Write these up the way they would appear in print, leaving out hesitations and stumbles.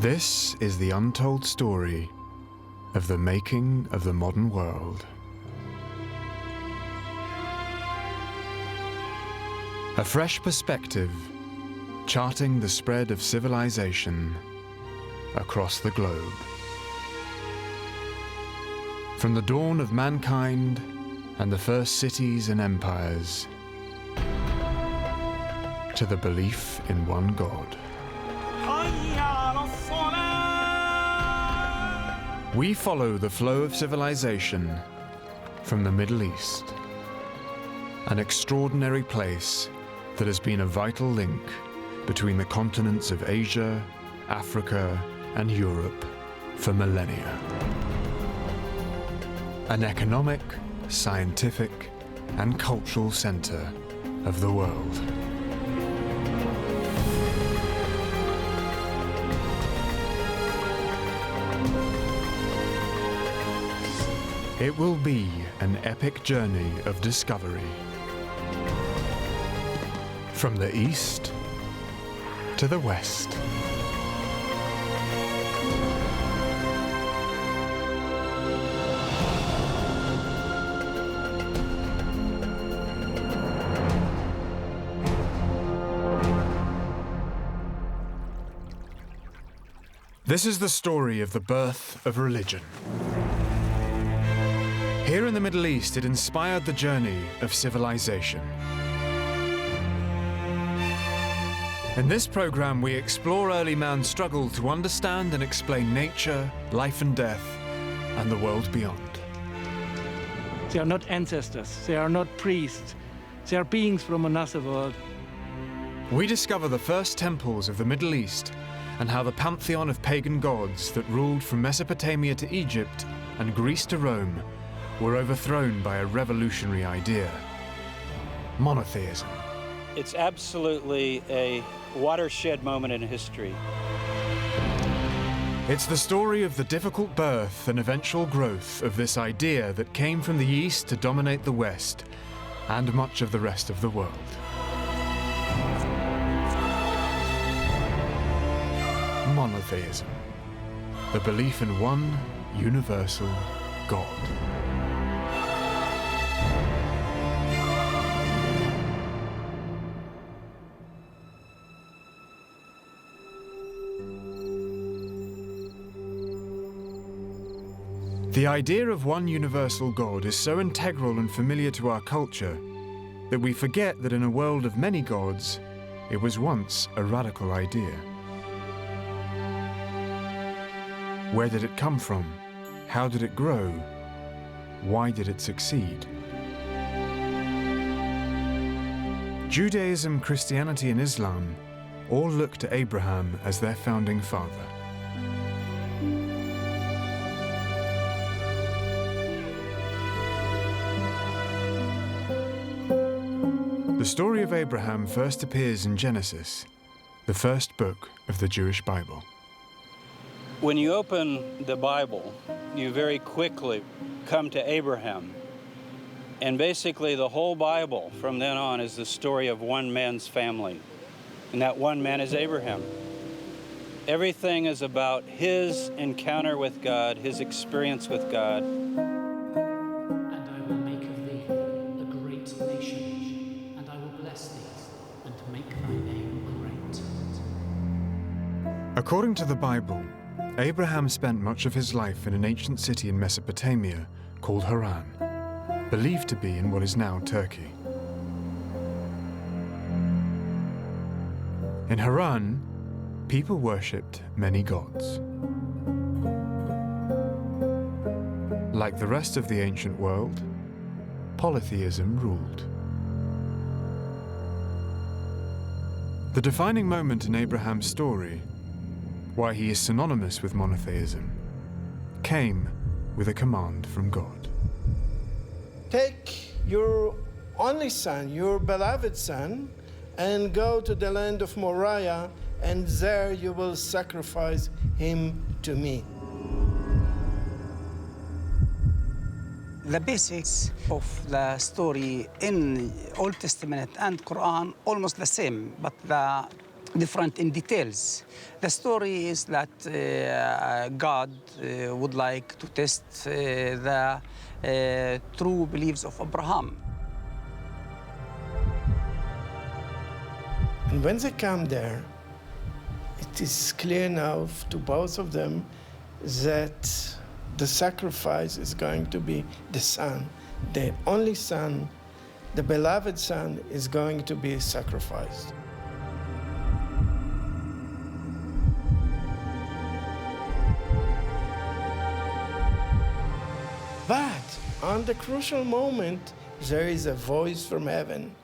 This is the untold story of the making of the modern world. A fresh perspective, charting the spread of civilization across the globe. From the dawn of mankind and the first cities and empires, to the belief in one God. We follow the flow of civilization from the Middle East, an extraordinary place that has been a vital link between the continents of Asia, Africa, and Europe for millennia. An economic, scientific, and cultural center of the world. It will be an epic journey of discovery. From the east to the west. This is the story of the birth of religion. Here in the Middle East, it inspired the journey of civilization. In this program, we explore early man's struggle to understand and explain nature, life and death, and the world beyond. They are not ancestors, they are not priests, they are beings from another world. We discover the first temples of the Middle East and how the pantheon of pagan gods that ruled from Mesopotamia to Egypt and Greece to Rome were overthrown by a revolutionary idea: monotheism. It's absolutely a watershed moment in history. It's the story of the difficult birth and eventual growth of this idea that came from the East to dominate the West and much of the rest of the world. Monotheism, the belief in one universal God. The idea of one universal God is so integral and familiar to our culture that we forget that in a world of many gods, it was once a radical idea. Where did it come from? How did it grow? Why did it succeed? Judaism, Christianity, and Islam all look to Abraham as their founding father. The story of Abraham first appears in Genesis, the first book of the Jewish Bible. When you open the Bible, you very quickly come to Abraham. And basically the whole Bible from then on is the story of one man's family. And that one man is Abraham. Everything is about his encounter with God, his experience with God. And I will make of thee a great nation, and I will bless thee, and make thy name great. According to the Bible, Abraham spent much of his life in an ancient city in Mesopotamia called Haran, believed to be in what is now Turkey. In Haran, people worshipped many gods. Like the rest of the ancient world, polytheism ruled. The defining moment in Abraham's story, why he is synonymous with monotheism, came with a command from God. Take your only son, your beloved son, and go to the land of Moriah, and there you will sacrifice him to me. The basics of the story in Old Testament and Quran almost the same, but the different in details. The story is that God would like to test the true beliefs of Abraham. And when they come there, it is clear now to both of them that the sacrifice is going to be the son. The only son, the beloved son, is going to be sacrificed. But on the crucial moment, there is a voice from heaven.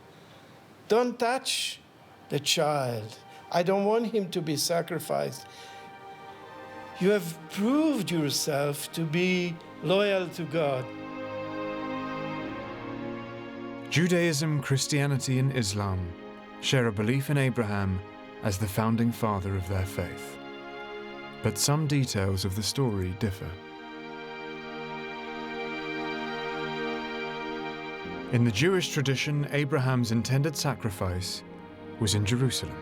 Don't touch the child. I don't want him to be sacrificed. You have proved yourself to be loyal to God. Judaism, Christianity, and Islam share a belief in Abraham as the founding father of their faith. But some details of the story differ. In the Jewish tradition, Abraham's intended sacrifice was in Jerusalem.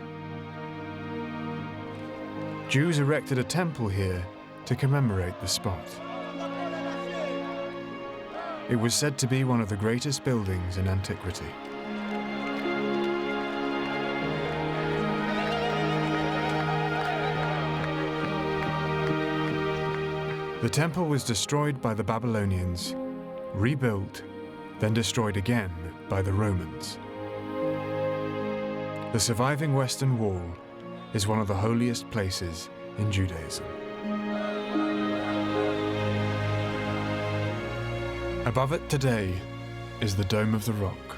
Jews erected a temple here to commemorate the spot. It was said to be one of the greatest buildings in antiquity. The temple was destroyed by the Babylonians, rebuilt, then destroyed again by the Romans. The surviving Western Wall is one of the holiest places in Judaism. Above it today is the Dome of the Rock,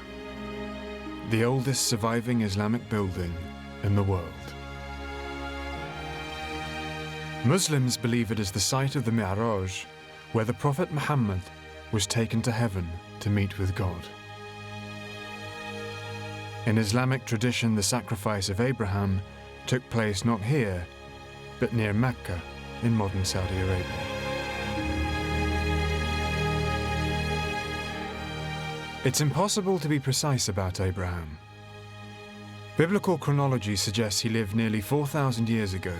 the oldest surviving Islamic building in the world. Muslims believe it is the site of the Mi'raj, where the Prophet Muhammad was taken to heaven to meet with God. In Islamic tradition, the sacrifice of Abraham took place not here, but near Mecca in modern Saudi Arabia. It's impossible to be precise about Abraham. Biblical chronology suggests he lived nearly 4,000 years ago,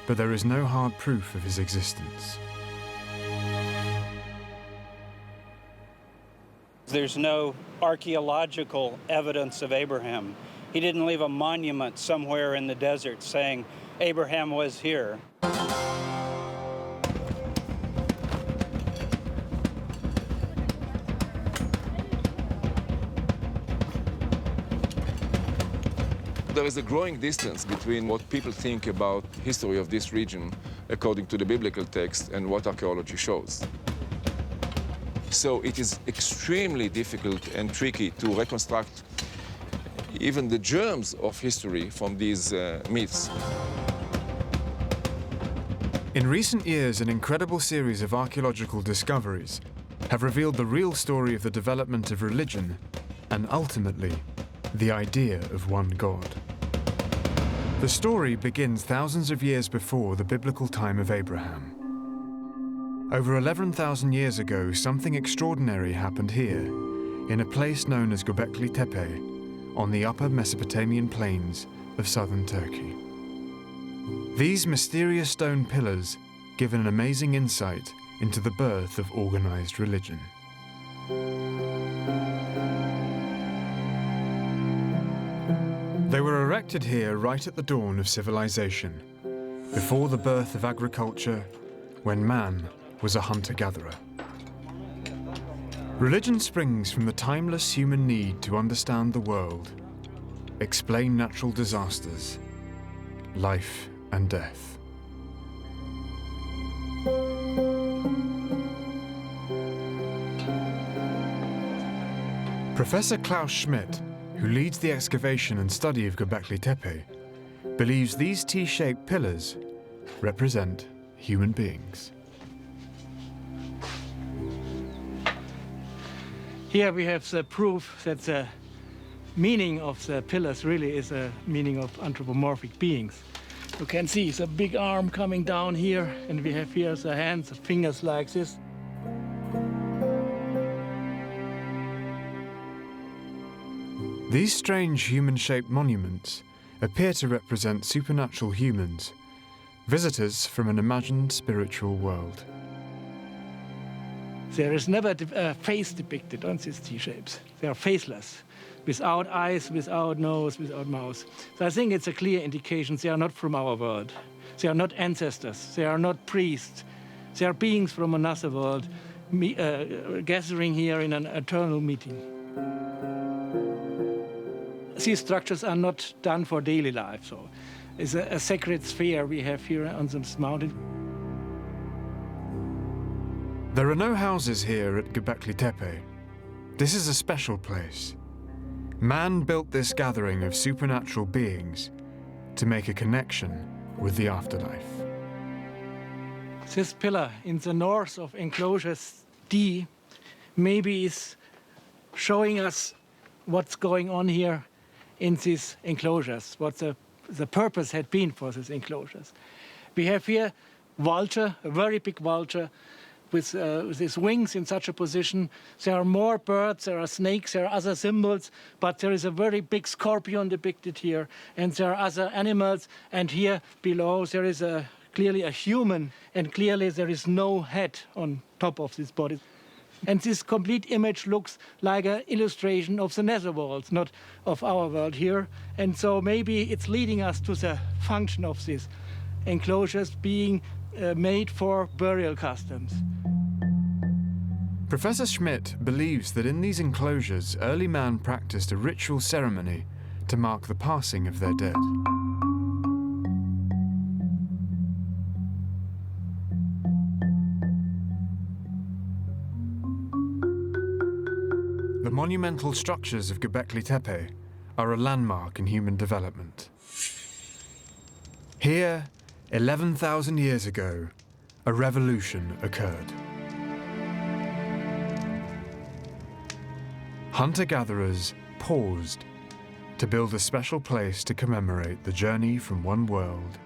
but there is no hard proof of his existence. There's no archaeological evidence of Abraham. He didn't leave a monument somewhere in the desert saying, Abraham was here. There is a growing distance between what people think about history of this region according to the biblical text and what archaeology shows. So it is extremely difficult and tricky to reconstruct even the germs of history from these myths. In recent years, an incredible series of archaeological discoveries have revealed the real story of the development of religion and ultimately the idea of one God. The story begins thousands of years before the biblical time of Abraham. Over 11,000 years ago, something extraordinary happened here, in a place known as Göbekli Tepe, on the upper Mesopotamian plains of southern Turkey. These mysterious stone pillars give an amazing insight into the birth of organized religion. They were erected here right at the dawn of civilization, before the birth of agriculture, when man was a hunter-gatherer. Religion springs from the timeless human need to understand the world, explain natural disasters, life and death. Professor Klaus Schmidt, who leads the excavation and study of Göbekli Tepe, believes these T-shaped pillars represent human beings. Here we have the proof that the meaning of the pillars really is a meaning of anthropomorphic beings. You can see the big arm coming down here, and we have here the hands, the fingers like this. These strange human-shaped monuments appear to represent supernatural humans, visitors from an imagined spiritual world. There is never a face depicted on these T-shapes. They are faceless, without eyes, without nose, without mouth. So I think it's a clear indication they are not from our world. They are not ancestors. They are not priests. They are beings from another world gathering here in an eternal meeting. These structures are not done for daily life. So it's a sacred sphere we have here on this mountain. There are no houses here at Göbekli Tepe. This is a special place. Man built this gathering of supernatural beings to make a connection with the afterlife. This pillar in the north of enclosures D maybe is showing us what's going on here in these enclosures, what the purpose had been for these enclosures. We have here vulture, a very big vulture, with his wings in such a position. There are more birds, there are snakes, there are other symbols, but there is a very big scorpion depicted here, and there are other animals, and here below there is clearly a human, and clearly there is no head on top of this body. And this complete image looks like an illustration of the netherworld, not of our world here. And so maybe it's leading us to the function of these enclosures being made for burial customs. Professor Schmidt believes that in these enclosures, early man practiced a ritual ceremony to mark the passing of their dead. The monumental structures of Göbekli Tepe are a landmark in human development. Here, 11,000 years ago, a revolution occurred. Hunter-gatherers paused to build a special place to commemorate the journey from one world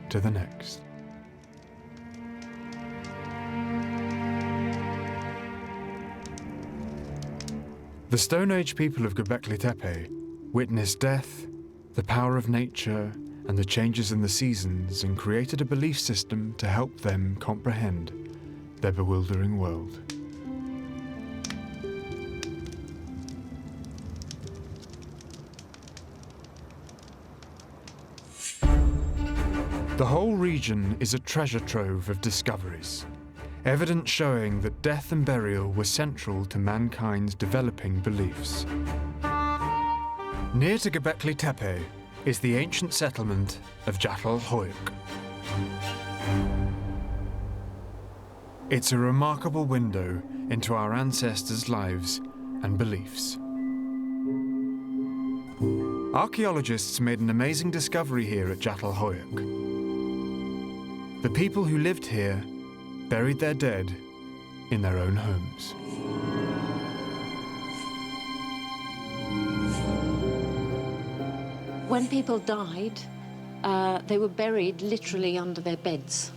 to the next. The Stone Age people of Göbekli Tepe witnessed death, the power of nature, and the changes in the seasons, and created a belief system to help them comprehend their bewildering world. The whole region is a treasure trove of discoveries, evidence showing that death and burial were central to mankind's developing beliefs. Near to Göbekli Tepe is the ancient settlement of Çatalhöyük. It's a remarkable window into our ancestors' lives and beliefs. Archaeologists made an amazing discovery here at Çatalhöyük. The people who lived here buried their dead in their own homes. When people died, they were buried literally under their beds.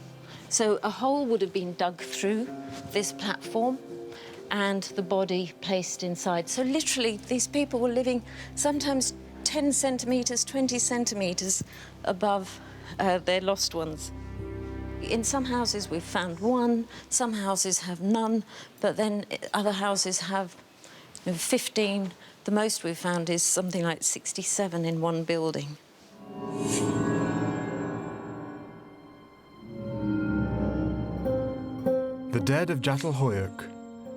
So a hole would have been dug through this platform and the body placed inside. So literally, these people were living sometimes 10 centimeters, 20 centimeters above their lost ones. In some houses we've found one, some houses have none, but then other houses have 15. The most we've found is something like 67 in one building. The dead of Çatalhöyük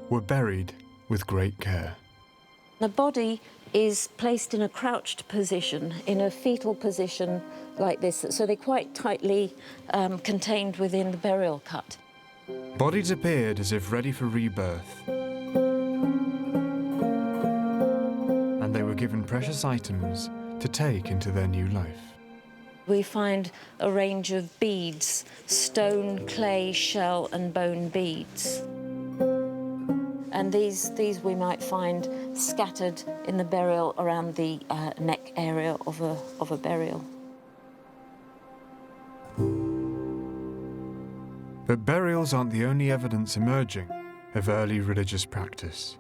were buried with great care. The body is placed in a crouched position, in a fetal position like this, so they're quite tightly contained within the burial cut. Bodies appeared as if ready for rebirth, and they were given precious items to take into their new life. We find a range of beads, stone, clay, shell and bone beads. And these we might find scattered in the burial around the neck area of a burial. But burials aren't the only evidence emerging of early religious practice.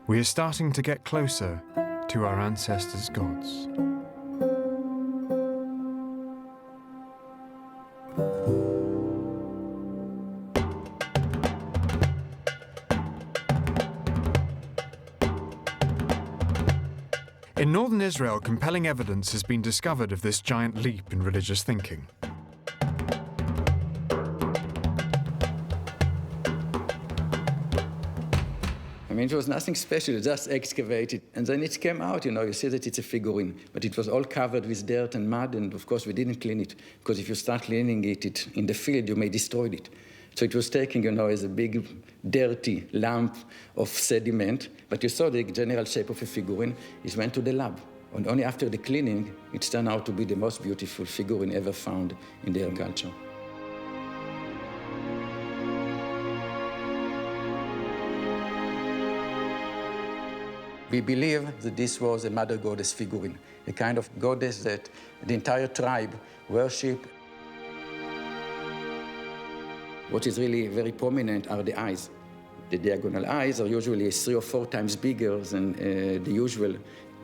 We are starting to get closer to our ancestors' gods. northern Israel, compelling evidence has been discovered of this giant leap in religious thinking. I mean, it was nothing special, just excavated. And then it came out, you see that it's a figurine. But it was all covered with dirt and mud, and of course we didn't clean it, because if you start cleaning it in the field, you may destroy it. So it was taken, as a big, dirty lump of sediment. But you saw the general shape of a figurine. It went to the lab. And only after the cleaning, it turned out to be the most beautiful figurine ever found in their culture. We believe that this was a mother goddess figurine, a kind of goddess that the entire tribe worship. What is really very prominent are the eyes. The diagonal eyes are usually 3 or 4 times bigger than the usual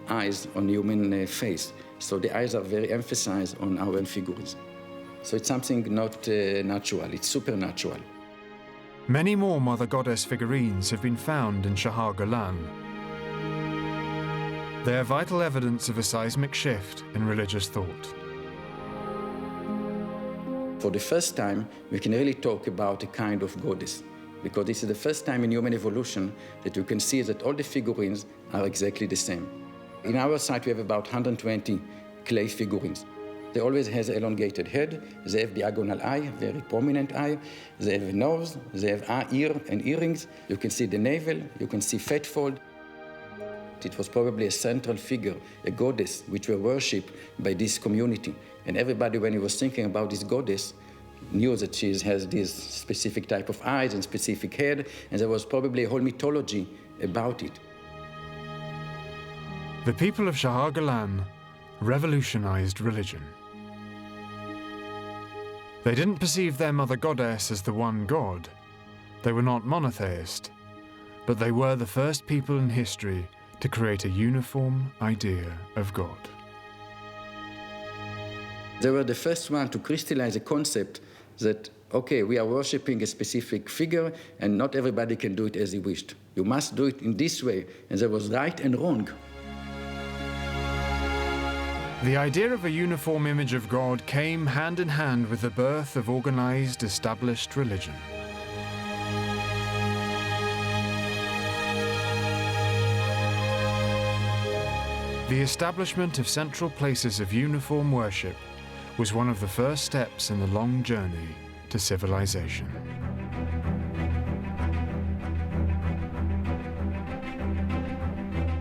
eyes on human face. So the eyes are very emphasized on our figurines. So it's something not natural, it's supernatural. Many more Mother Goddess figurines have been found in Shahar Golan. They are vital evidence of a seismic shift in religious thought. For the first time, we can really talk about a kind of goddess, because this is the first time in human evolution that you can see that all the figurines are exactly the same. In our site, we have about 120 clay figurines. They always have an elongated head, they have diagonal eye, very prominent eye, they have a nose, they have ear and earrings, you can see the navel, you can see fat fold. It was probably a central figure, a goddess, which were worshipped by this community. And everybody, when he was thinking about this goddess, knew that she has this specific type of eyes and specific head, and there was probably a whole mythology about it. The people of Shahar Golan revolutionized religion. They didn't perceive their mother goddess as the one god. They were not monotheist, but they were the first people in history to create a uniform idea of God. They were the first one to crystallize a concept that, okay, we are worshipping a specific figure and not everybody can do it as he wished. You must do it in this way, and there was right and wrong. The idea of a uniform image of God came hand in hand with the birth of organized, established religion. The establishment of central places of uniform worship was one of the first steps in the long journey to civilization.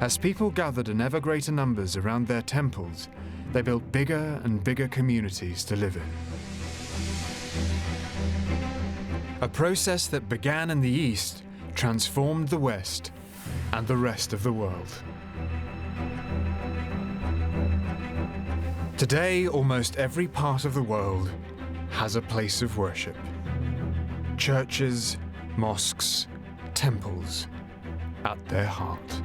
As people gathered in ever greater numbers around their temples, they built bigger and bigger communities to live in. A process that began in the East transformed the West and the rest of the world. Today, almost every part of the world has a place of worship. Churches, mosques, temples at their heart.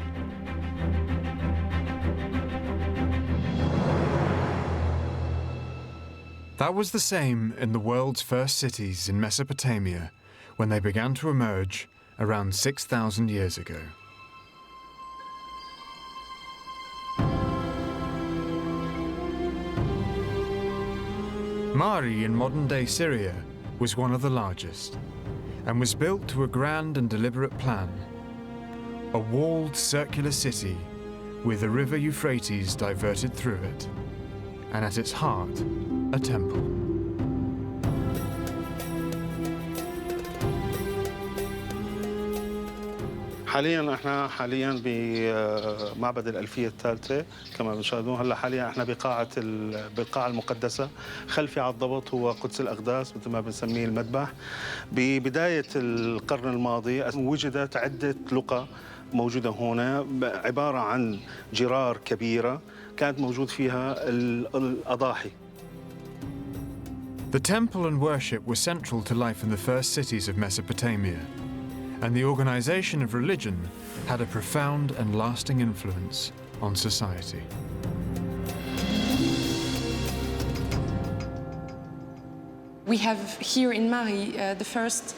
That was the same in the world's first cities in Mesopotamia when they began to emerge around 6,000 years ago. Mari in modern-day Syria was one of the largest and was built to a grand and deliberate plan. A walled circular city with the river Euphrates diverted through it, and at its heart, a temple. حاليا بمعبد الألفية الثالثة كما بنشاهدون هلا حاليا احنا بالقاعة المقدسة. خلفي على الضبط هو قدس الأقداس مثل ما بنسميه المذبح. ببداية القرن الماضي وجدت عدة لقى موجودة هنا عبارة عن جرار كبيرة كانت موجود فيها الأضاحي. The temple and worship were central to life in the first cities of Mesopotamia, and the organization of religion had a profound and lasting influence on society. We have here in Mari the first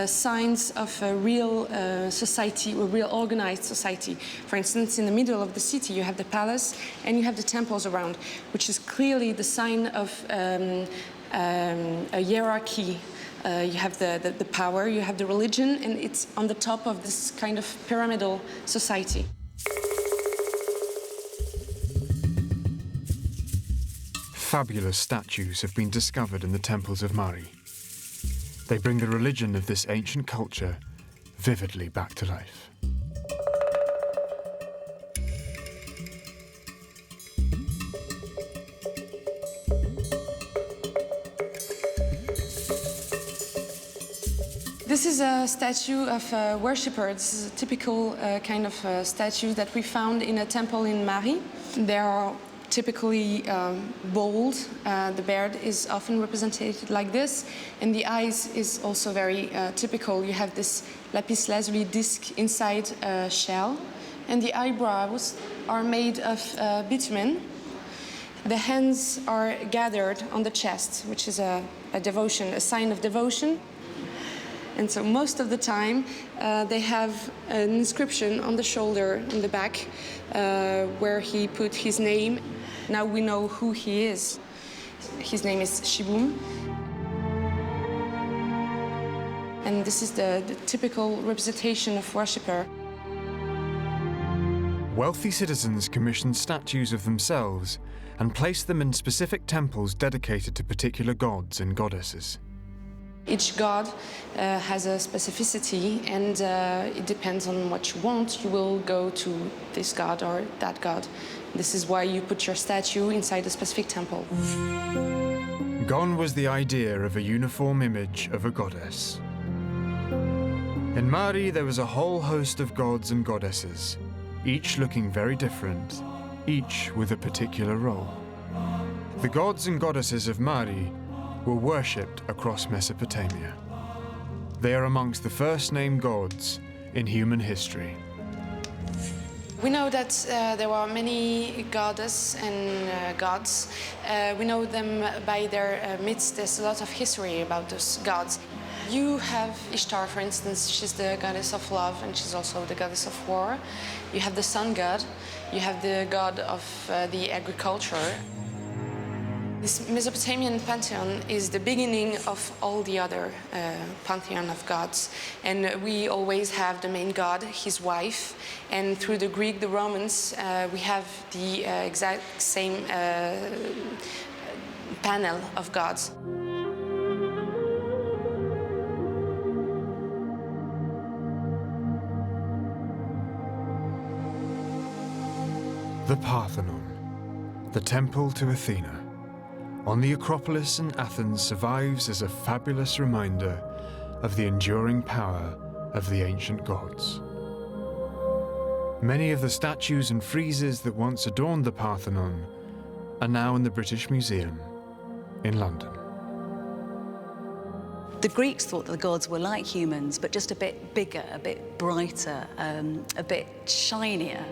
signs of a real society, a real organized society. For instance, in the middle of the city, you have the palace and you have the temples around, which is clearly the sign of a hierarchy. You have the power, you have the religion, and it's on the top of this kind of pyramidal society. Fabulous statues have been discovered in the temples of Mari. They bring the religion of this ancient culture vividly back to life. This is a statue of a worshipper. This is a typical kind of statue that we found in a temple in Mari. They are typically bold. The beard is often represented like this, and the eyes is also very typical. You have this lapis lazuli disc inside a shell, and the eyebrows are made of bitumen. The hands are gathered on the chest, which is a devotion, a sign of devotion. And so most of the time, they have an inscription on the shoulder, on the back, where he put his name. Now we know who he is. His name is Shibum. And this is the typical representation of worshipper. Wealthy citizens commissioned statues of themselves and placed them in specific temples dedicated to particular gods and goddesses. Each god has a specificity, and it depends on what you want. You will go to this god or that god. This is why you put your statue inside a specific temple. Gone was the idea of a uniform image of a goddess. In Mari, there was a whole host of gods and goddesses, each looking very different, each with a particular role. The gods and goddesses of Mari were worshipped across Mesopotamia. They are amongst the first-named gods in human history. We know that there were many goddesses and gods. We know them by their myths. There's a lot of history about those gods. You have Ishtar, for instance. She's the goddess of love, and she's also the goddess of war. You have the sun god. You have the god of the agriculture. This Mesopotamian pantheon is the beginning of all the other pantheon of gods. And we always have the main god, his wife. And through the Greek, the Romans, we have the exact same panel of gods. The Parthenon, the temple to Athena, on the Acropolis in Athens, survives as a fabulous reminder of the enduring power of the ancient gods. Many of the statues and friezes that once adorned the Parthenon are now in the British Museum in London. The Greeks thought that the gods were like humans, but just a bit bigger, a bit brighter, a bit shinier.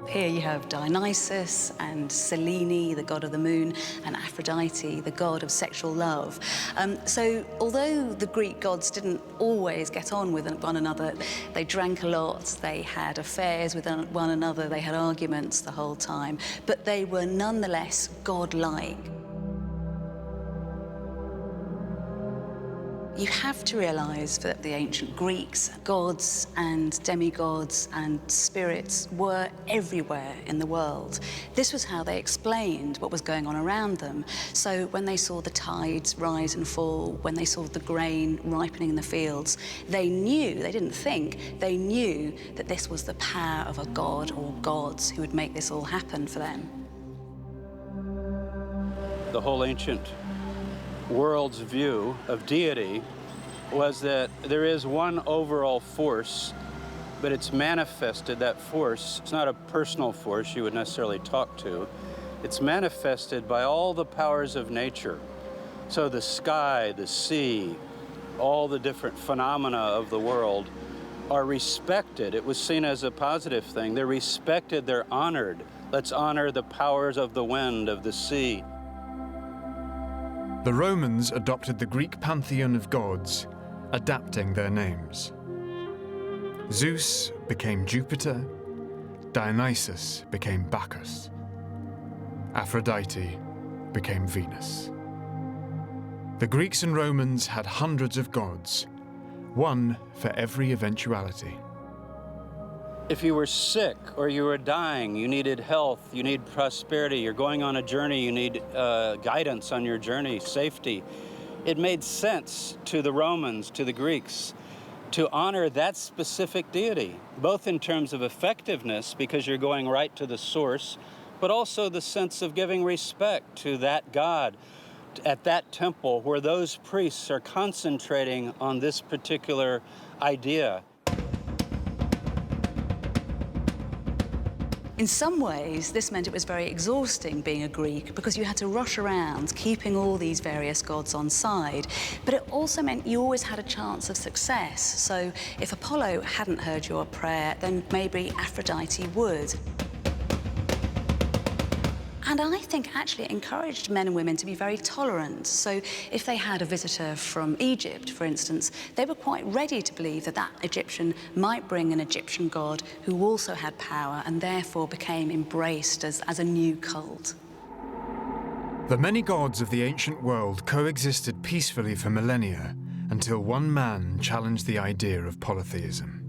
Here you have Dionysus and Selene, the god of the moon, and Aphrodite, the god of sexual love. So although the Greek gods didn't always get on with one another, they drank a lot, they had affairs with one another, they had arguments the whole time, but they were nonetheless godlike. You have to realise that the ancient Greeks, gods and demigods and spirits were everywhere in the world. This was how they explained what was going on around them. So when they saw the tides rise and fall, when they saw the grain ripening in the fields, they knew, they didn't think, they knew that this was the power of a god or gods who would make this all happen for them. The whole ancient world's view of deity was that there is one overall force, but it's manifested, that force, it's not a personal force you would necessarily talk to, it's manifested by all the powers of nature. So the sky, the sea, all the different phenomena of the world are respected. It was seen as a positive thing. They're respected, they're honored. Let's honor the powers of the wind, of the sea. The Romans adopted the Greek pantheon of gods, adapting their names. Zeus became Jupiter, Dionysus became Bacchus, Aphrodite became Venus. The Greeks and Romans had hundreds of gods, one for every eventuality. If you were sick or you were dying, you needed health, you need prosperity, you're going on a journey, you need guidance on your journey, safety. It made sense to the Romans, to the Greeks, to honor that specific deity, both in terms of effectiveness, because you're going right to the source, but also the sense of giving respect to that god at that temple where those priests are concentrating on this particular idea. In some ways, this meant it was very exhausting being a Greek because you had to rush around keeping all these various gods on side. But it also meant you always had a chance of success. So if Apollo hadn't heard your prayer, then maybe Aphrodite would. And I think actually it encouraged men and women to be very tolerant. So if they had a visitor from Egypt, for instance, they were quite ready to believe that that Egyptian might bring an Egyptian god who also had power and therefore became embraced as a new cult. The many gods of the ancient world coexisted peacefully for millennia until one man challenged the idea of polytheism.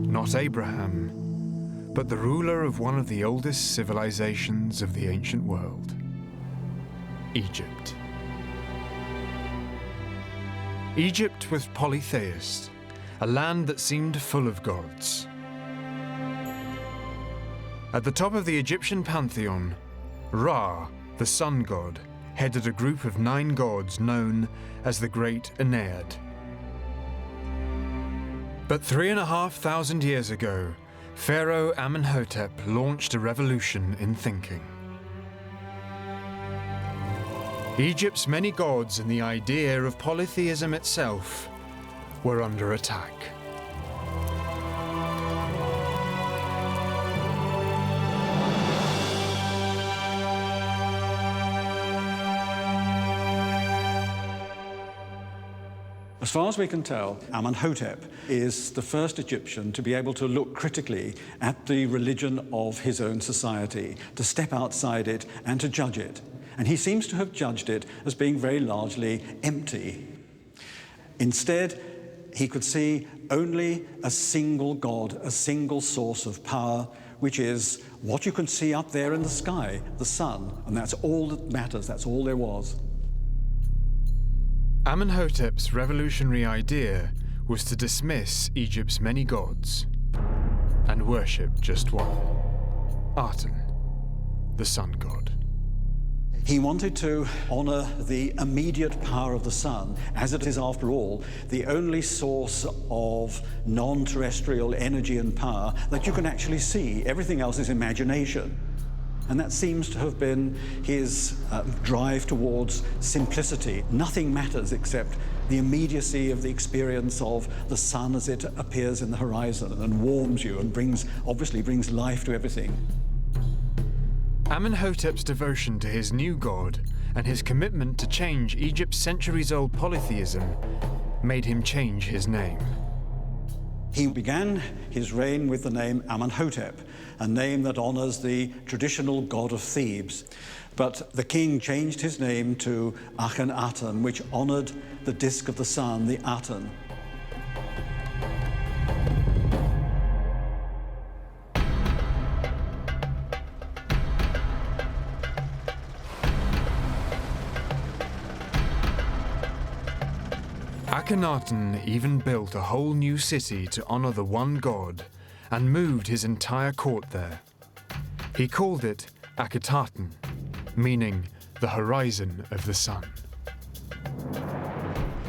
Not Abraham, but the ruler of one of the oldest civilizations of the ancient world, Egypt. Egypt was polytheist, a land that seemed full of gods. At the top of the Egyptian pantheon, Ra, the sun god, headed a group of 9 gods known as the Great Ennead. But 3,500 years ago, Pharaoh Amenhotep launched a revolution in thinking. Egypt's many gods and the idea of polytheism itself were under attack. As far as we can tell, Amenhotep is the first Egyptian to be able to look critically at the religion of his own society, to step outside it and to judge it. And he seems to have judged it as being very largely empty. Instead, he could see only a single god, a single source of power, which is what you can see up there in the sky, the sun, and that's all that matters, that's all there was. Amenhotep's revolutionary idea was to dismiss Egypt's many gods and worship just one, Aten, the sun god. He wanted to honor the immediate power of the sun, as it is, after all, the only source of non-terrestrial energy and power that you can actually see. Everything else is imagination. And that seems to have been his drive towards simplicity. Nothing matters except the immediacy of the experience of the sun as it appears in the horizon and warms you and obviously brings life to everything. Amenhotep's devotion to his new god and his commitment to change Egypt's centuries-old polytheism made him change his name. He began his reign with the name Amenhotep, a name that honors the traditional god of Thebes. But the king changed his name to Akhenaten, which honored the disk of the sun, the Aten. Akhenaten even built a whole new city to honor the one god and moved his entire court there. He called it Akhetaten, meaning the horizon of the sun.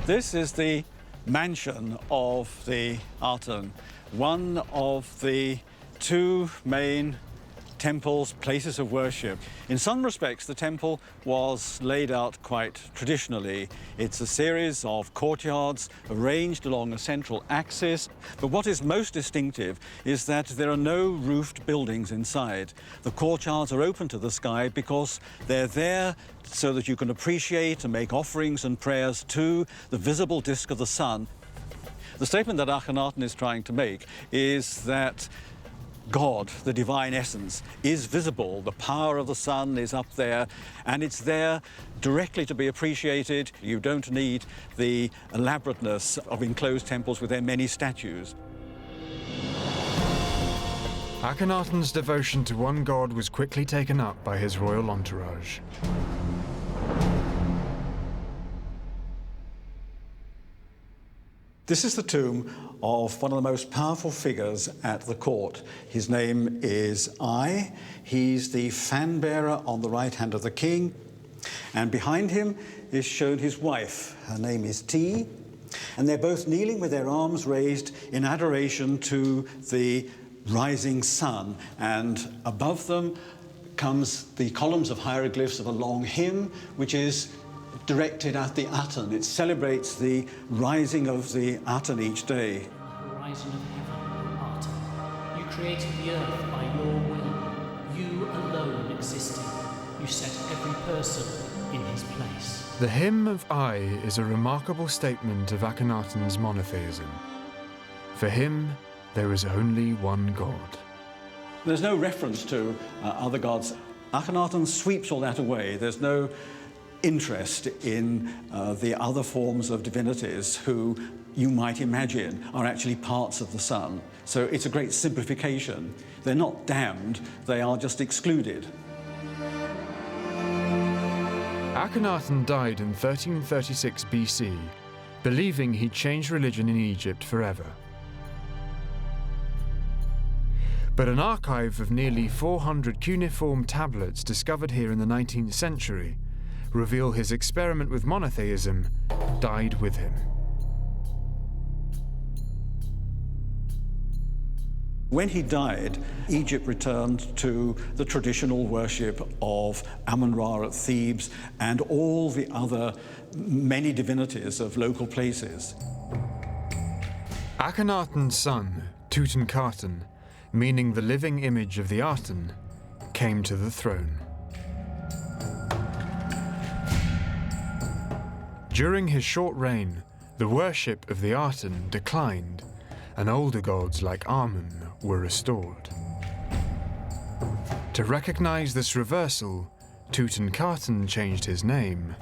This is the mansion of the Aten, one of the 2 main temples, places of worship. In some respects, the temple was laid out quite traditionally. It's a series of courtyards arranged along a central axis. But what is most distinctive is that there are no roofed buildings inside. The courtyards are open to the sky because they're there so that you can appreciate and make offerings and prayers to the visible disk of the sun. The statement that Akhenaten is trying to make is that God, the divine essence, is visible. The power of the sun is up there, and it's there directly to be appreciated. You don't need the elaborateness of enclosed temples with their many statues. Akhenaten's devotion to one god was quickly taken up by his royal entourage. This is the tomb of one of the most powerful figures at the court. His name is Ai. He's the fan bearer on the right hand of the king. And behind him is shown his wife. Her name is Ti. And they're both kneeling with their arms raised in adoration to the rising sun. And above them comes the columns of hieroglyphs of a long hymn, which is directed at the Aten. It celebrates the rising of the Aten each day. Horizon of heaven, O Aten. You created the earth by your will. You alone existed. You set every person in his place. The hymn of Ai is a remarkable statement of Akhenaten's monotheism. For him, there is only one God. There's no reference to other gods. Akhenaten sweeps all that away. There's no interest in the other forms of divinities who you might imagine are actually parts of the sun. So it's a great simplification. They're not damned, they are just excluded. Akhenaten died in 1336 BC, believing he'd changed religion in Egypt forever. But an archive of nearly 400 cuneiform tablets discovered here in the 19th century reveal his experiment with monotheism died with him. When he died, Egypt returned to the traditional worship of Amun-Ra at Thebes and all the other many divinities of local places. Akhenaten's son, Tutankhaten, meaning the living image of the Aten, came to the throne. During his short reign, the worship of the Aten declined, and older gods like Amun were restored. To recognize this reversal, Tutankhaten changed his name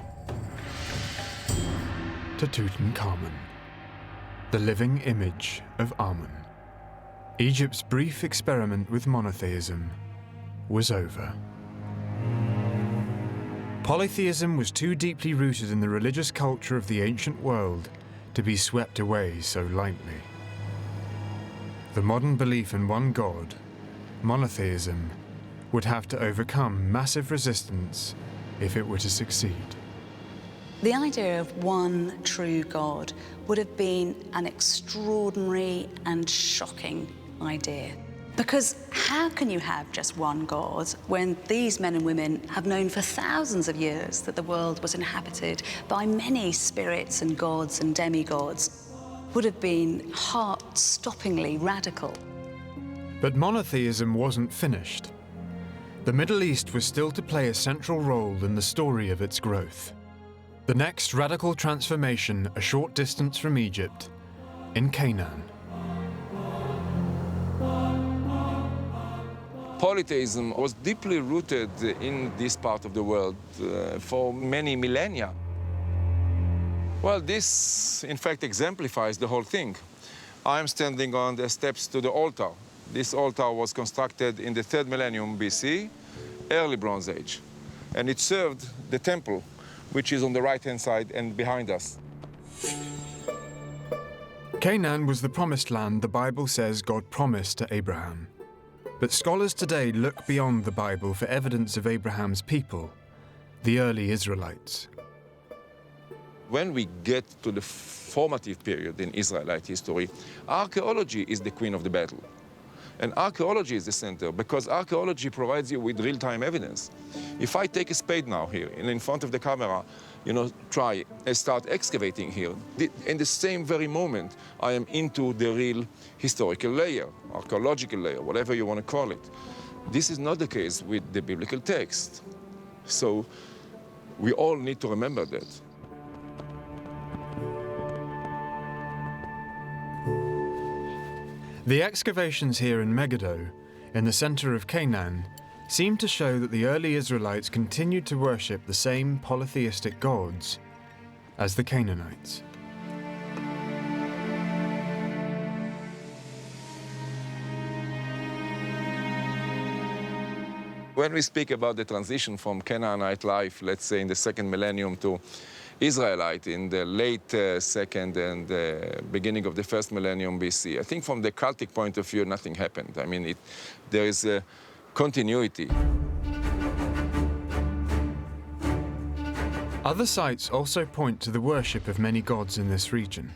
to Tutankhamun, the living image of Amun. Egypt's brief experiment with monotheism was over. Polytheism was too deeply rooted in the religious culture of the ancient world to be swept away so lightly. The modern belief in one God, monotheism, would have to overcome massive resistance if it were to succeed. The idea of one true God would have been an extraordinary and shocking idea. Because how can you have just one God when these men and women have known for thousands of years that the world was inhabited by many spirits and gods and demigods? Would have been heart-stoppingly radical. But monotheism wasn't finished. The Middle East was still to play a central role in the story of its growth. The next radical transformation a short distance from Egypt, in Canaan. Polytheism was deeply rooted in this part of the world for many millennia. Well, this, in fact, exemplifies the whole thing. I'm standing on the steps to the altar. This altar was constructed in the 3rd millennium BC, early Bronze Age. And it served the temple, which is on the right-hand side and behind us. Canaan was the promised land the Bible says God promised to Abraham. But scholars today look beyond the Bible for evidence of Abraham's people, the early Israelites. When we get to the formative period in Israelite history, archaeology is the queen of the battle. And archaeology is the center, because archaeology provides you with real-time evidence. If I take a spade now here, and in front of the camera, try and start excavating here, in the same very moment, I am into the real historical layer, archaeological layer, whatever you want to call it. This is not the case with the biblical text. So we all need to remember that. The excavations here in Megiddo, in the center of Canaan, seem to show that the early Israelites continued to worship the same polytheistic gods as the Canaanites. When we speak about the transition from Canaanite life, let's say in the second millennium, to Israelite in the late second and beginning of the first millennium BC, I think from the cultic point of view, nothing happened. I mean, there is a continuity. Other sites also point to the worship of many gods in this region.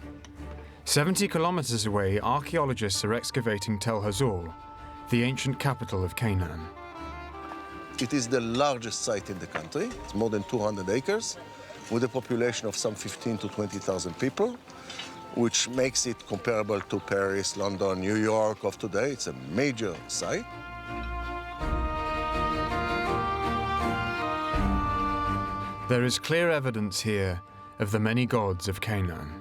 70 kilometers away, archaeologists are excavating Tel Hazor, the ancient capital of Canaan. It is the largest site in the country. It's more than 200 acres, with a population of some 15 to 20,000 people, which makes it comparable to Paris, London, New York of today. It's a major site. There is clear evidence here of the many gods of Canaan.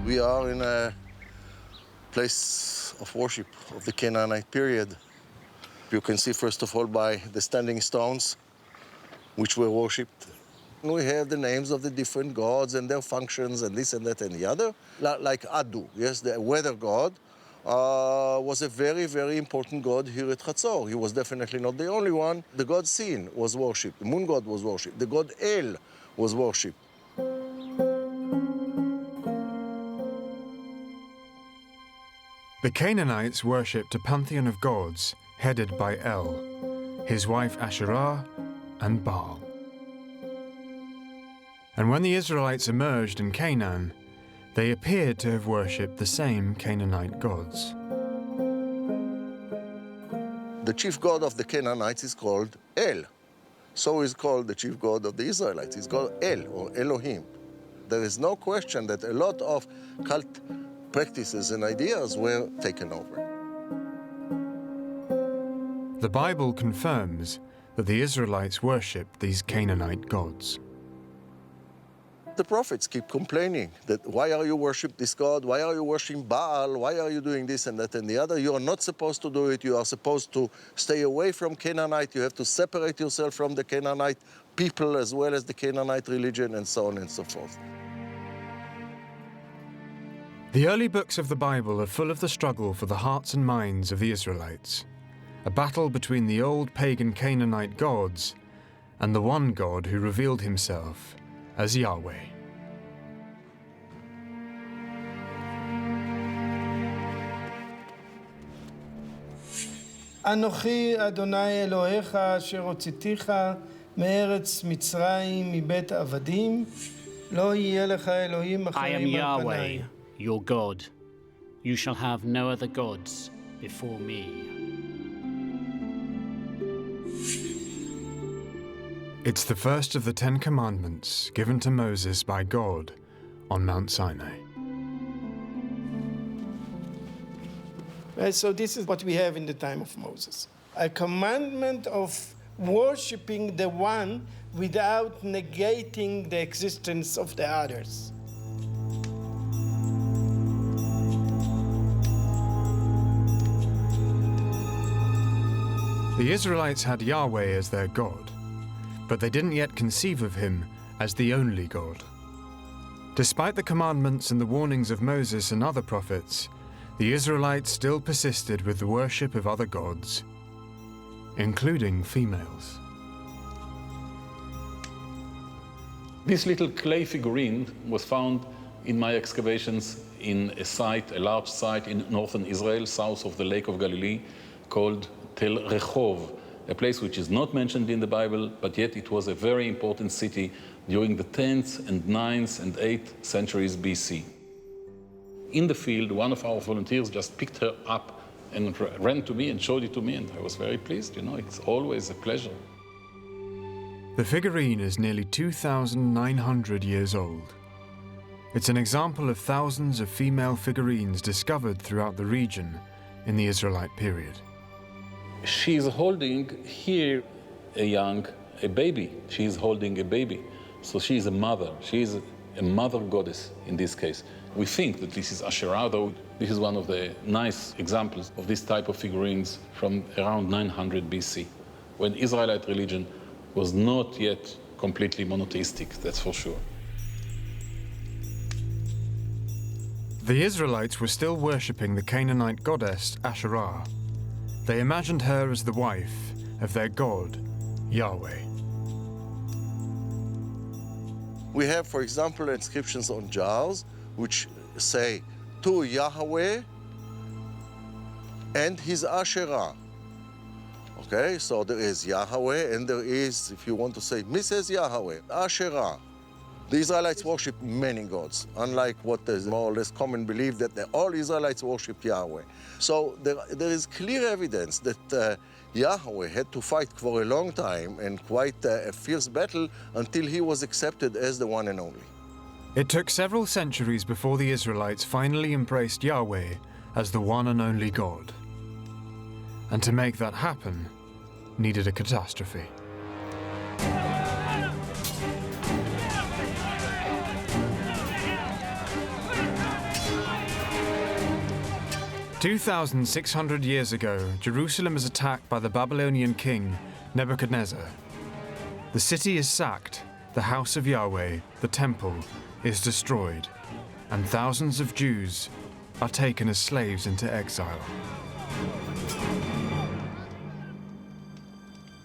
We are in a place of worship of the Canaanite period. You can see, first of all, by the standing stones, which were worshipped. We have the names of the different gods and their functions and this and that and the other. Like Adu, yes, the weather god, was a very, very important god here at Hatzor. He was definitely not the only one. The god Sin was worshipped, the moon god was worshipped, the god El was worshipped. The Canaanites worshipped a pantheon of gods headed by El, his wife Asherah, and Baal. And when the Israelites emerged in Canaan, they appeared to have worshipped the same Canaanite gods. The chief god of the Canaanites is called El. So is called the chief god of the Israelites. He's called El, or Elohim. There is no question that a lot of cult practices and ideas were taken over. The Bible confirms that the Israelites worshipped these Canaanite gods. The prophets keep complaining that why are you worshiping this god? Why are you worshiping Baal? Why are you doing this and that and the other? You are not supposed to do it. You are supposed to stay away from Canaanite. You have to separate yourself from the Canaanite people as well as the Canaanite religion, and so on and so forth. The early books of the Bible are full of the struggle for the hearts and minds of the Israelites, a battle between the old pagan Canaanite gods and the one God who revealed himself as Yahweh. אנוכי אדוני אלוהיך אשר הוצאתיך מארץ מצרים מבית עבדים, לא יהיה לך אלוהים אחרים על פניי. Your God. You shall have no other gods before me. It's the first of the 10 Commandments given to Moses by God on Mount Sinai. So this is what we have in the time of Moses. A commandment of worshiping the one without negating the existence of the others. The Israelites had Yahweh as their God, but they didn't yet conceive of him as the only God. Despite the commandments and the warnings of Moses and other prophets, the Israelites still persisted with the worship of other gods, including females. This little clay figurine was found in my excavations in a large site in northern Israel, south of the Lake of Galilee, called Tel Rehov, a place which is not mentioned in the Bible, but yet it was a very important city during the 10th and 9th and 8th centuries BC. In the field, one of our volunteers just picked her up and ran to me and showed it to me, and I was very pleased. You know, it's always a pleasure. The figurine is nearly 2,900 years old. It's an example of thousands of female figurines discovered throughout the region in the Israelite period. She's holding here a baby. She's holding a baby. So she's a mother. She's a mother goddess in this case. We think that this is Asherah, though this is one of the nice examples of this type of figurines from around 900 BC, when Israelite religion was not yet completely monotheistic, that's for sure. The Israelites were still worshipping the Canaanite goddess Asherah. They imagined her as the wife of their god, Yahweh. We have, for example, inscriptions on jars which say, to Yahweh and his Asherah. Okay, so there is Yahweh and there is, if you want to say, Mrs. Yahweh, Asherah. The Israelites worship many gods, unlike what is more or less common belief that all Israelites worship Yahweh. So there is clear evidence that Yahweh had to fight for a long time and quite a fierce battle until he was accepted as the one and only. It took several centuries before the Israelites finally embraced Yahweh as the one and only God. And to make that happen, needed a catastrophe. "2,600 years ago, Jerusalem is attacked by the Babylonian king Nebuchadnezzar. The city is sacked, the house of Yahweh, the temple, is destroyed, and thousands of Jews are taken as slaves into exile.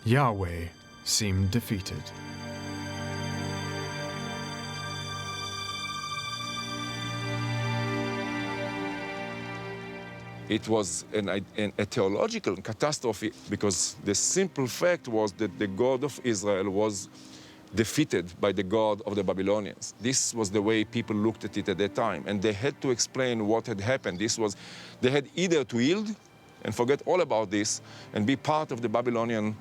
Yahweh seemed defeated. It was a theological catastrophe because the simple fact was that the God of Israel was defeated by the God of the Babylonians. This was the way people looked at it at that time, and they had to explain what had happened. They had either to yield and forget all about this and be part of the Babylonian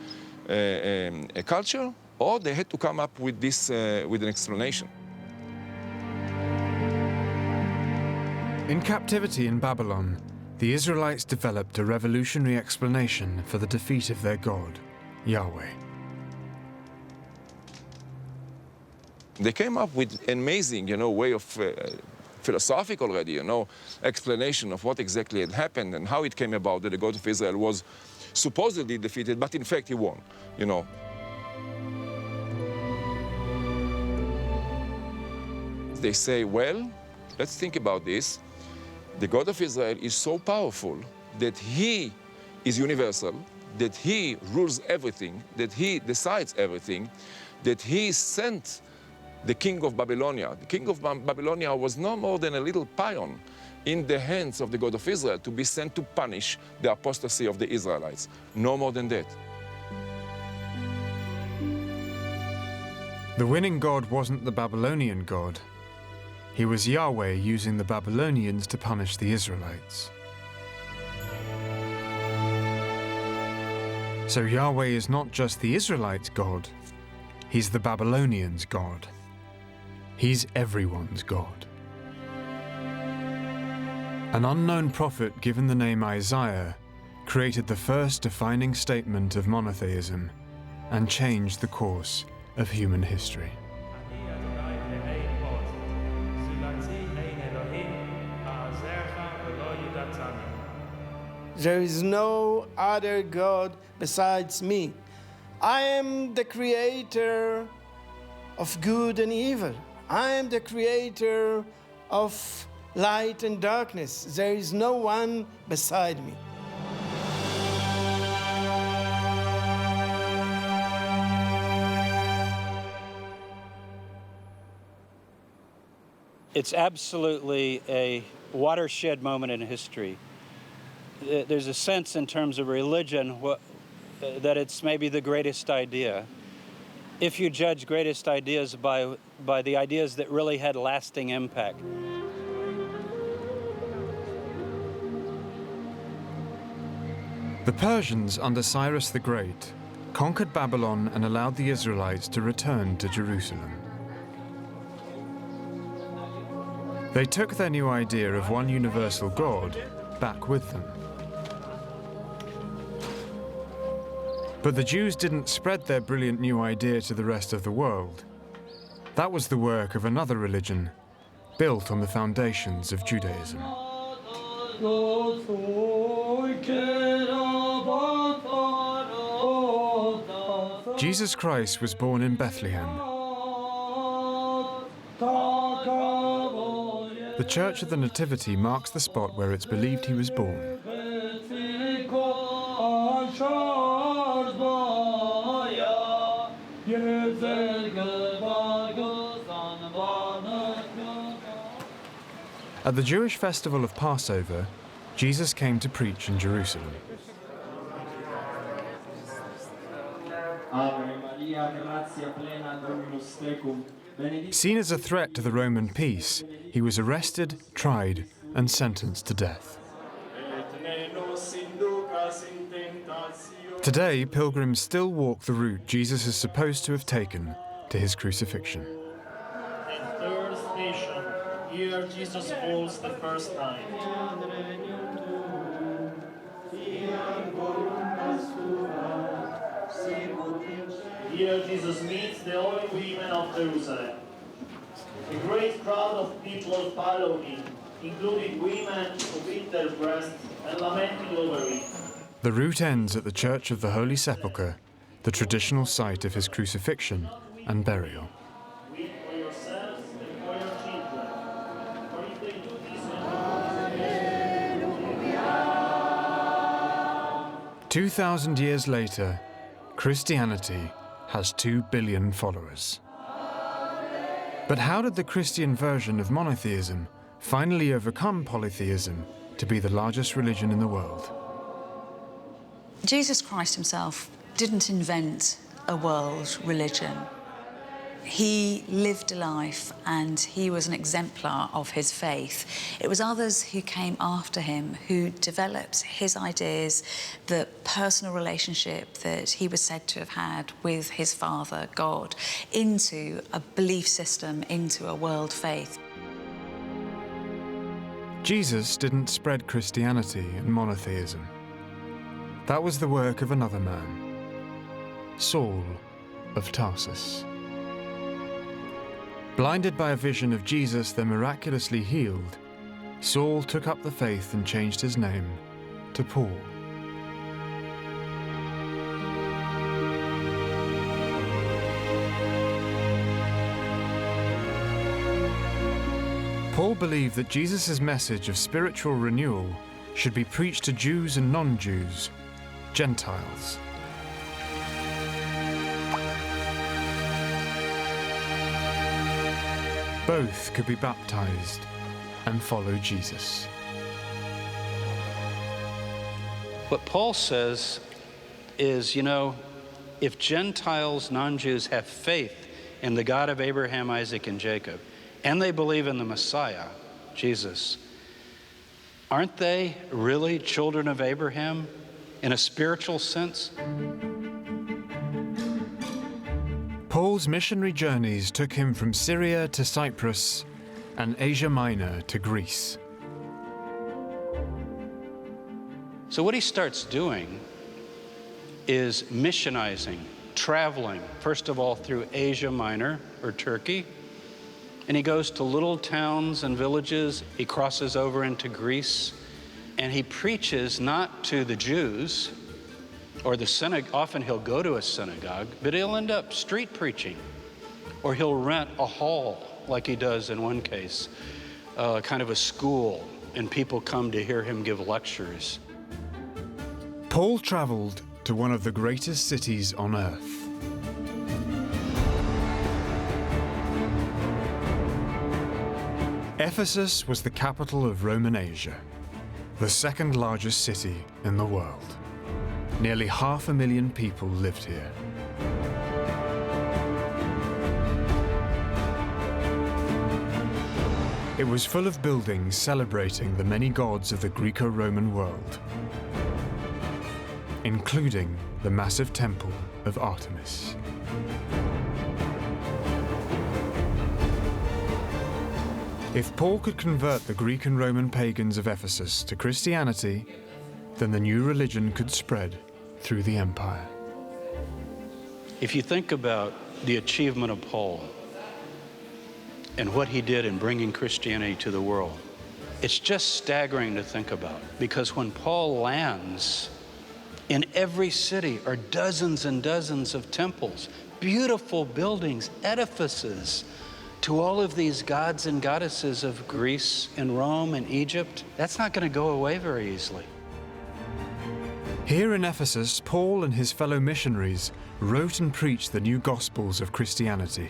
culture, or they had to come up with this, with an explanation. In captivity in Babylon, the Israelites developed a revolutionary explanation for the defeat of their God, Yahweh. They came up with an amazing, way of philosophic already, explanation of what exactly had happened and how it came about that the God of Israel was supposedly defeated, but in fact he won, They say, well, let's think about this. The God of Israel is so powerful that he is universal, that he rules everything, that he decides everything, that he sent the king of Babylonia. The king of Babylonia was no more than a little pawn in the hands of the God of Israel to be sent to punish the apostasy of the Israelites. No more than that. The winning God wasn't the Babylonian God. He was Yahweh using the Babylonians to punish the Israelites. So Yahweh is not just the Israelites' God, he's the Babylonians' God. He's everyone's God. An unknown prophet given the name Isaiah created the first defining statement of monotheism and changed the course of human history. There is no other God besides me. I am the creator of good and evil. I am the creator of light and darkness. There is no one beside me. It's absolutely a watershed moment in history. There's a sense in terms of religion that it's maybe the greatest idea. if you judge greatest ideas by the ideas that really had lasting impact. The Persians under Cyrus the Great conquered Babylon and allowed the Israelites to return to Jerusalem. They took their new idea of one universal God back with them. But the Jews didn't spread their brilliant new idea to the rest of the world. That was the work of another religion, built on the foundations of Judaism. Jesus Christ was born in Bethlehem. The Church of the Nativity marks the spot where it's believed he was born. At the Jewish festival of Passover, Jesus came to preach in Jerusalem. Seen as a threat to the Roman peace, he was arrested, tried, and sentenced to death. Today, pilgrims still walk the route Jesus is supposed to have taken to his crucifixion. And third station, here Jesus falls the first time. Here Jesus meets the holy women of Jerusalem. A great crowd of people follow him, including women who beat their breasts and lamenting over him. The route ends at the Church of the Holy Sepulchre, the traditional site of his crucifixion and burial. Weep for yourselves and for your children, for if they do this, 2,000 years later, Christianity has 2 billion followers. But how did the Christian version of monotheism finally overcome polytheism to be the largest religion in the world? Jesus Christ himself didn't invent a world religion. He lived a life and he was an exemplar of his faith. It was others who came after him who developed his ideas, the personal relationship that he was said to have had with his Father, God, into a belief system, into a world faith. Jesus didn't spread Christianity and monotheism. That was the work of another man, Saul of Tarsus. Blinded by a vision of Jesus then miraculously healed, Saul took up the faith and changed his name to Paul. Paul believed that Jesus' message of spiritual renewal should be preached to Jews and non-Jews, Gentiles. Both could be baptized and follow Jesus. What Paul says is, you know, if Gentiles, non-Jews, have faith in the God of Abraham, Isaac, and Jacob, and they believe in the Messiah, Jesus, aren't they really children of Abraham in a spiritual sense? Paul's missionary journeys took him from Syria to Cyprus and Asia Minor to Greece. So what he starts doing is missionizing, traveling, first of all through Asia Minor, or Turkey, and he goes to little towns and villages. He crosses over into Greece, and he preaches not to the Jews or the synagogue. Often he'll go to a synagogue, but he'll end up street preaching, or he'll rent a hall, like he does in one case, kind of a school, and people come to hear him give lectures. Paul traveled to one of the greatest cities on earth. Ephesus was the capital of Roman Asia, the second largest city in the world. Nearly 500,000 people lived here. It was full of buildings celebrating the many gods of the Greco-Roman world, including the massive temple of Artemis. If Paul could convert the Greek and Roman pagans of Ephesus to Christianity, then the new religion could spread through the empire. If you think about the achievement of Paul and what he did in bringing Christianity to the world, it's just staggering to think about, because when Paul lands, in every city are dozens and dozens of temples, beautiful buildings, edifices to all of these gods and goddesses of Greece and Rome and Egypt. That's not going to go away very easily. Here in Ephesus, Paul and his fellow missionaries wrote and preached the new gospels of Christianity,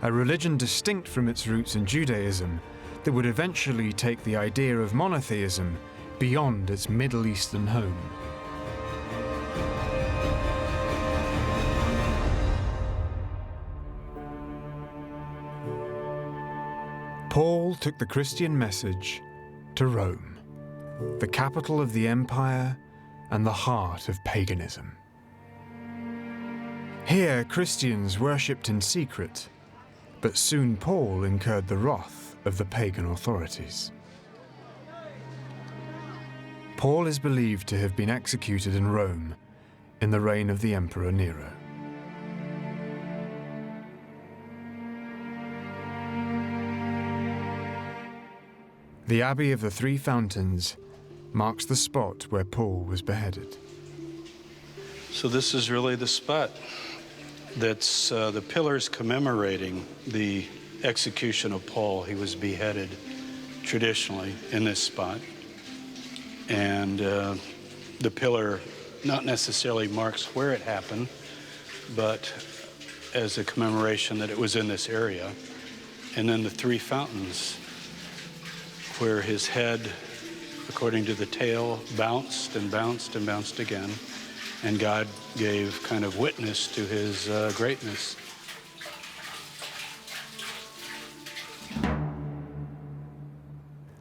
a religion distinct from its roots in Judaism that would eventually take the idea of monotheism beyond its Middle Eastern home. Paul took the Christian message to Rome, the capital of the empire and the heart of paganism. Here, Christians worshipped in secret, but soon Paul incurred the wrath of the pagan authorities. Paul is believed to have been executed in Rome in the reign of the Emperor Nero. The Abbey of the Three Fountains marks the spot where Paul was beheaded. So this is really the spot that's the pillars commemorating the execution of Paul. He was beheaded traditionally in this spot. And the pillar not necessarily marks where it happened, but as a commemoration that it was in this area. And then the three fountains, where his head, according to the tale, bounced and bounced and bounced again, and God gave kind of witness to his greatness.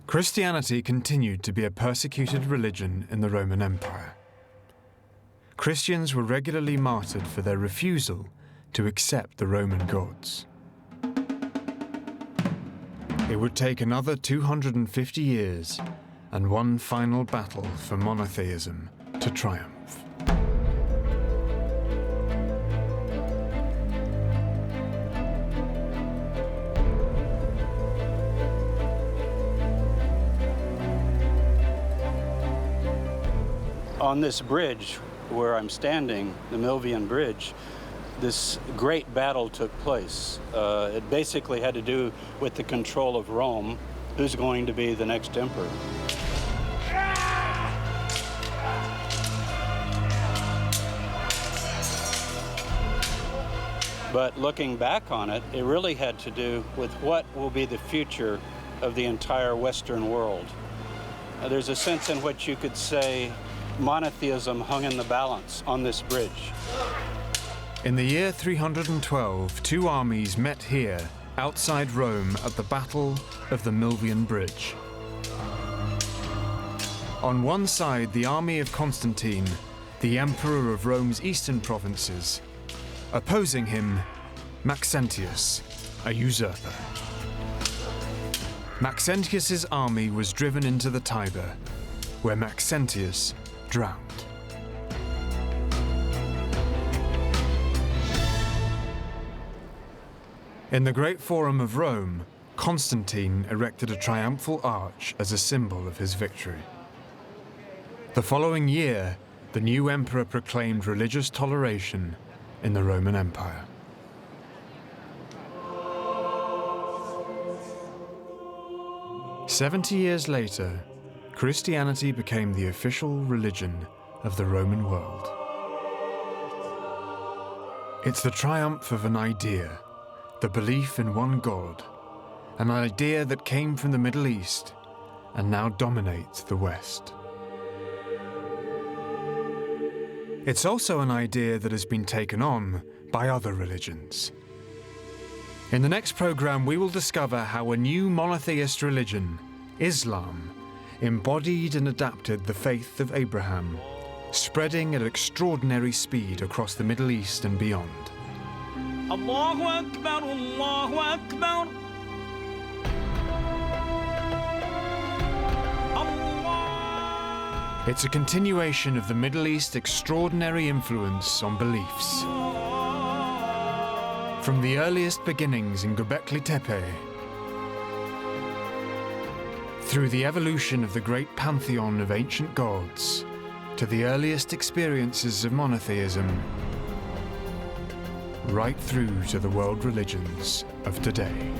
Christianity continued to be a persecuted religion in the Roman Empire. Christians were regularly martyred for their refusal to accept the Roman gods. It would take another 250 years and one final battle for monotheism to triumph. On this bridge where I'm standing, the Milvian Bridge, this great battle took place. It basically had to do with the control of Rome, who's going to be the next emperor. But looking back on it, it really had to do with what will be the future of the entire Western world. There's a sense in which you could say monotheism hung in the balance on this bridge. In the year 312, two armies met here, outside Rome, at the Battle of the Milvian Bridge. On one side, the army of Constantine, the emperor of Rome's eastern provinces. Opposing him, Maxentius, a usurper. Maxentius's army was driven into the Tiber, where Maxentius drowned. In the Great Forum of Rome, Constantine erected a triumphal arch as a symbol of his victory. The following year, the new emperor proclaimed religious toleration in the Roman Empire. "70 years later, Christianity became the official religion of the Roman world. It's the triumph of an idea, the belief in one God, an idea that came from the Middle East and now dominates the West. It's also an idea that has been taken on by other religions. In the next program, we will discover how a new monotheist religion, Islam, embodied and adapted the faith of Abraham, spreading at extraordinary speed across the Middle East and beyond. Allahu Akbar, Allahu Akbar. It's a continuation of the Middle East's extraordinary influence on beliefs. From the earliest beginnings in Göbekli Tepe, through the evolution of the great pantheon of ancient gods, to the earliest experiences of monotheism, right through to the world religions of today.